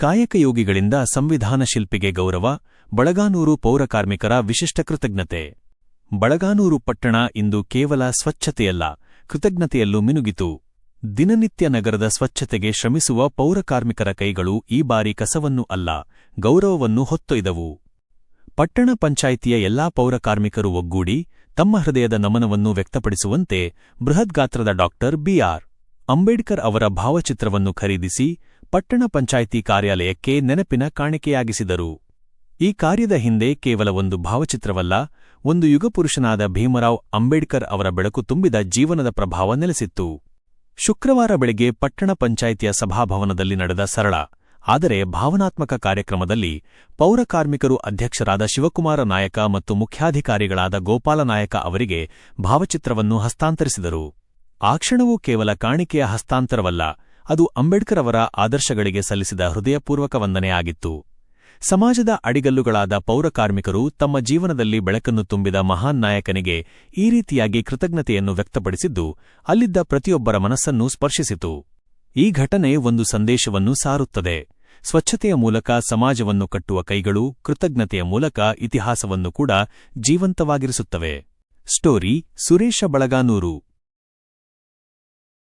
ಕಾಯಕಯೋಗಿಗಳಿಂದ ಸಂವಿಧಾನ ಶಿಲ್ಪಿಗೆ ಗೌರವ, ಬಳಗಾನೂರು ಪೌರಕಾರ್ಮಿಕರ ವಿಶಿಷ್ಟ ಕೃತಜ್ಞತೆ. ಬಳಗಾನೂರು ಪಟ್ಟಣ ಇಂದು ಕೇವಲ ಸ್ವಚ್ಛತೆಯಲ್ಲ, ಕೃತಜ್ಞತೆಯಲ್ಲೂ ಮಿನುಗಿತು. ದಿನನಿತ್ಯ ನಗರದ ಸ್ವಚ್ಛತೆಗೆ ಶ್ರಮಿಸುವ ಪೌರಕಾರ್ಮಿಕರ ಕೈಗಳು ಈ ಬಾರಿ ಕಸವನ್ನು ಅಲ್ಲ, ಗೌರವವನ್ನು ಹೊತ್ತೊಯ್ದವು. ಪಟ್ಟಣ ಪಂಚಾಯಿತಿಯ ಎಲ್ಲಾ ಪೌರಕಾರ್ಮಿಕರು ಒಗ್ಗೂಡಿ ತಮ್ಮ ಹೃದಯದ ನಮನವನ್ನು ವ್ಯಕ್ತಪಡಿಸುವಂತೆ ಬೃಹದ್ಗಾತ್ರದ ಡಾಕ್ಟರ್ ಬಿ.ಆರ್. ಅಂಬೇಡ್ಕರ್ ಅವರ ಭಾವಚಿತ್ರವನ್ನು ಖರೀದಿಸಿ ಪಟ್ಟಣ ಪಂಚಾಯಿತಿ ಕಾರ್ಯಾಲಯಕ್ಕೆ ನೆನಪಿನ ಕಾಣಿಕೆಯಾಗಿಸಿದರು. ಈ ಕಾರ್ಯದ ಹಿಂದೆ ಕೇವಲ ಒಂದು ಭಾವಚಿತ್ರವಲ್ಲ, ಒಂದು ಯುಗಪುರುಷನಾದ ಭೀಮರಾವ್ ಅಂಬೇಡ್ಕರ್ ಅವರ ಬೆಳಕು ತುಂಬಿದ ಜೀವನದ ಪ್ರಭಾವ ನೆಲೆಸಿತ್ತು. ಶುಕ್ರವಾರ ಬೆಳಗ್ಗೆ ಪಟ್ಟಣ ಪಂಚಾಯಿತಿಯ ಸಭಾಭವನದಲ್ಲಿ ನಡೆದ ಸರಳ ಆದರೆ ಭಾವನಾತ್ಮಕ ಕಾರ್ಯಕ್ರಮದಲ್ಲಿ ಪೌರಕಾರ್ಮಿಕರು ಅಧ್ಯಕ್ಷರಾದ ಶಿವಕುಮಾರ ನಾಯಕ ಮತ್ತು ಮುಖ್ಯಾಧಿಕಾರಿಗಳಾದ ಗೋಪಾಲ ನಾಯಕ ಅವರಿಗೆ ಭಾವಚಿತ್ರವನ್ನು ಹಸ್ತಾಂತರಿಸಿದರು. ಆ ಕ್ಷಣವೂ ಕೇವಲ ಕಾಣಿಕೆಯ ಹಸ್ತಾಂತರವಲ್ಲ, ಅದು ಅಂಬೇಡ್ಕರ್ ಅವರ ಆದರ್ಶಗಳಿಗೆ ಸಲ್ಲಿಸಿದ ಹೃದಯಪೂರ್ವಕ ವಂದನೆ ಆಗಿತ್ತು. ಸಮಾಜದ ಅಡಿಗಲ್ಲುಗಳಾದ ಪೌರಕಾರ್ಮಿಕರು ತಮ್ಮ ಜೀವನದಲ್ಲಿ ಬೆಳಕನ್ನು ತುಂಬಿದ ಮಹಾನ್ ನಾಯಕನಿಗೆ ಈ ರೀತಿಯಾಗಿ ಕೃತಜ್ಞತೆಯನ್ನು ವ್ಯಕ್ತಪಡಿಸಿದ್ದು ಅಲ್ಲಿದ್ದ ಪ್ರತಿಯೊಬ್ಬರ ಮನಸ್ಸನ್ನು ಸ್ಪರ್ಶಿಸಿತು. ಈ ಘಟನೆ ಒಂದು ಸಂದೇಶವನ್ನು ಸಾರುತ್ತದೆ: ಸ್ವಚ್ಛತೆಯ ಮೂಲಕ ಸಮಾಜವನ್ನು ಕಟ್ಟುವ ಕೈಗಳು ಕೃತಜ್ಞತೆಯ ಮೂಲಕ ಇತಿಹಾಸವನ್ನು ಕೂಡ ಜೀವಂತವಾಗಿರಿಸುತ್ತವೆ. ಸ್ಟೋರಿ: ಸುರೇಶ ಬಳಗಾನೂರು.